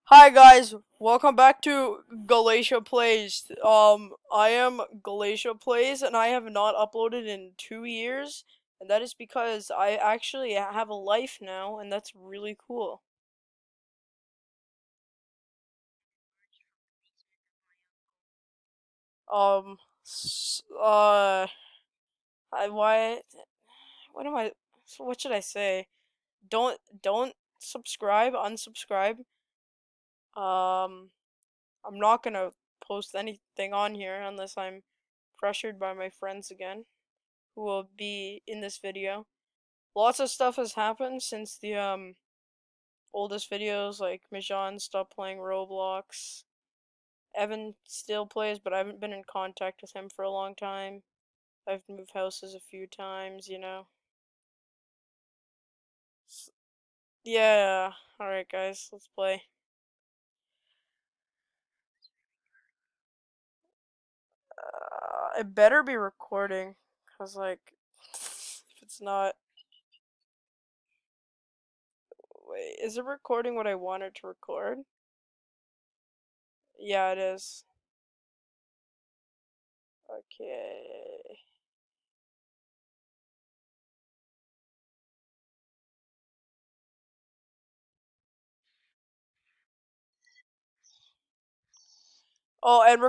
Hi guys, welcome back to Galatia Plays. I am Galatia Plays, and I have not uploaded in 2 years, and that is because I actually have a life now, and that's really cool. Um, s- uh, I why? What am I? What should I say? Don't subscribe, unsubscribe. Um, I'm not gonna post anything on here unless I'm pressured by my friends again, who will be in this video. Lots of stuff has happened since the oldest videos, like Mijan stopped playing Roblox. Evan still plays, but I haven't been in contact with him for a long time. I've moved houses a few times, you know. Yeah, alright guys, let's play. It better be recording, cause like, if it's not, wait, is it recording what I wanted to record? Yeah, it is. Okay. Oh, and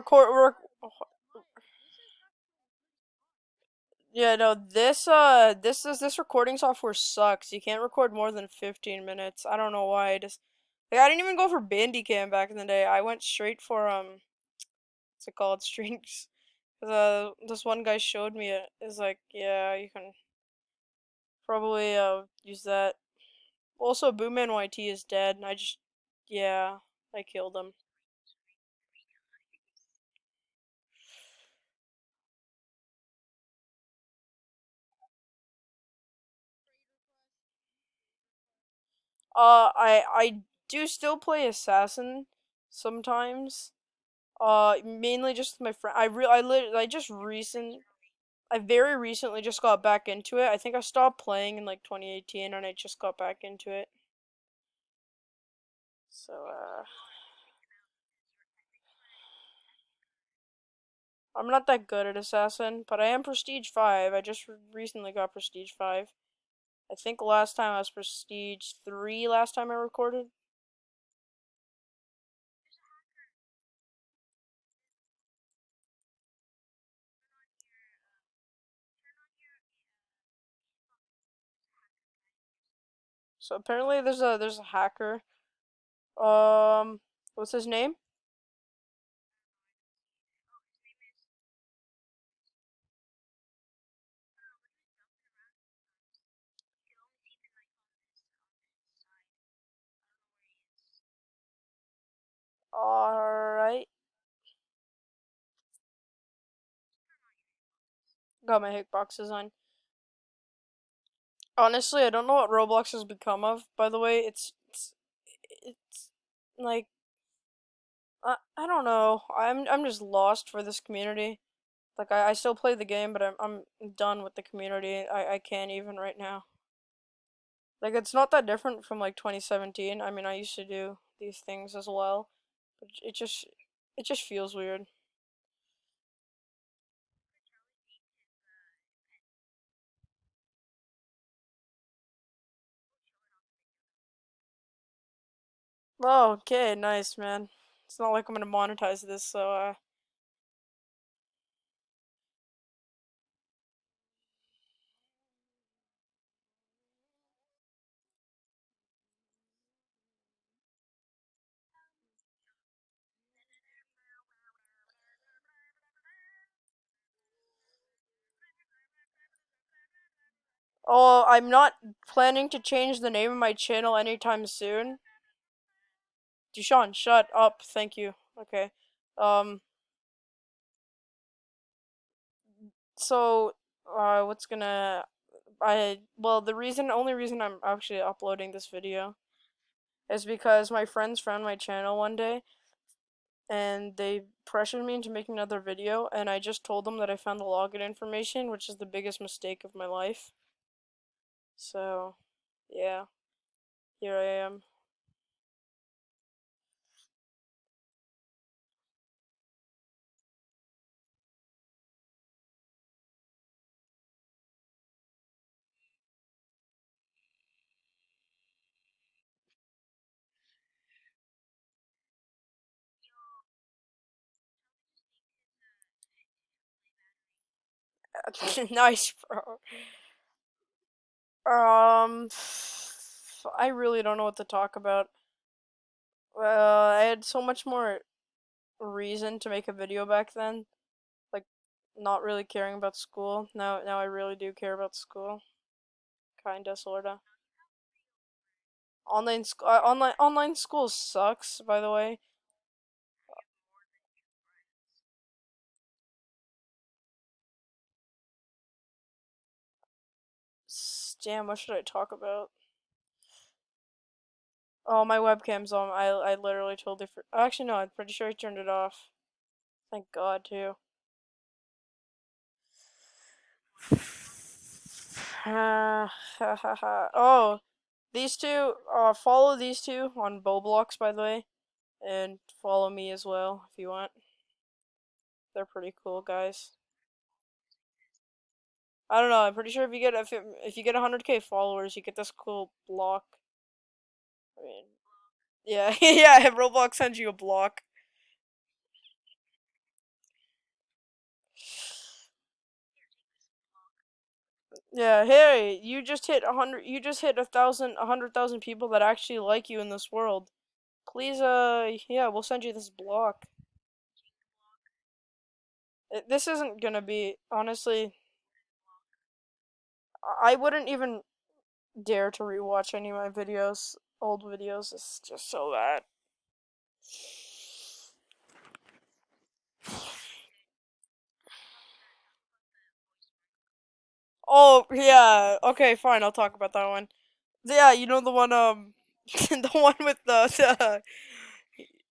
yeah, no, this recording software sucks. You can't record more than 15 minutes. I don't know why. Like I didn't even go for Bandicam back in the day. I went straight for what's it called? Strings. This one guy showed me it. Is like, yeah, you can probably use that. Also, Boomman YT is dead, and yeah, I killed him. I do still play Assassin sometimes. Mainly just my friend. I just I very recently just got back into it. I think I stopped playing in like 2018, and I just got back into it. So I'm not that good at Assassin, but I am Prestige 5. I just recently got Prestige 5. I think last time I was Prestige 3 last time I recorded. So apparently there's a hacker. Um what's his name? Alright. Got my hitboxes on. Honestly, I don't know what Roblox has become of, by the way. It's like I don't know. I'm just lost for this community. Like I still play the game, but I'm done with the community. I can't even right now. Like it's not that different from like 2017. I mean, I used to do these things as well, but it just feels weird. Oh, okay, nice, man. It's not like I'm gonna monetize this, so oh, I'm not planning to change the name of my channel anytime soon. Deshaun, shut up. Thank you. Okay. Um, so, what's gonna, well, only reason I'm actually uploading this video is because my friends found my channel one day and they pressured me into making another video, and I just told them that I found the login information, which is the biggest mistake of my life. So, yeah, here I am. Nice, bro. Um, I really don't know what to talk about. I had so much more reason to make a video back then. Like, not really caring about school. Now I really do care about school. Kinda, sorta. Online school sucks, by the way. Damn, what should I talk about? Oh, my webcam's on. I literally totally actually no, I'm pretty sure I turned it off. Thank God too. Ha ha ha. Oh, these two. Follow these two on Bowblocks, by the way, and follow me as well if you want. They're pretty cool guys. I don't know. I'm pretty sure if you get 100K followers, you get this cool block. I mean, yeah, yeah. Roblox sends you a block. Yeah, hey, you just hit 100. You just hit 100,000 people that actually like you in this world. Please, yeah, we'll send you this block. This isn't gonna be honestly. I wouldn't even dare to rewatch any of my videos, old videos. It's just so bad. Oh yeah, okay, fine. I'll talk about that one. Yeah, you know the one the one with the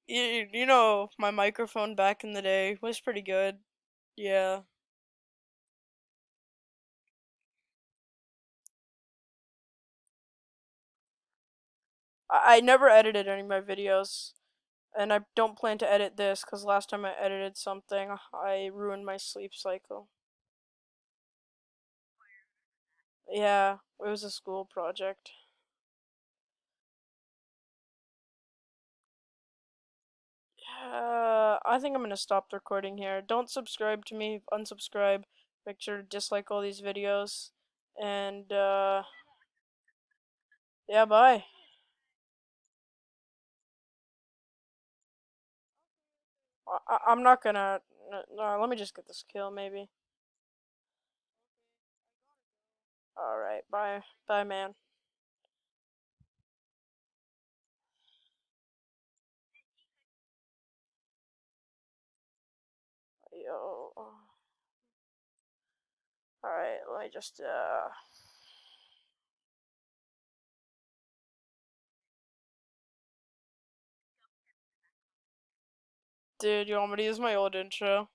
you know my microphone back in the day was pretty good. Yeah. I never edited any of my videos, and I don't plan to edit this because last time I edited something, I ruined my sleep cycle. Yeah, it was a school project. I think I'm gonna stop the recording here. Don't subscribe to me, unsubscribe. Make sure to dislike all these videos. And, yeah, bye. I'm not gonna. No, let me just get this kill, maybe. Alright, bye. Bye, man. Yo. Alright, let me just, Dude, you want me to use my old intro?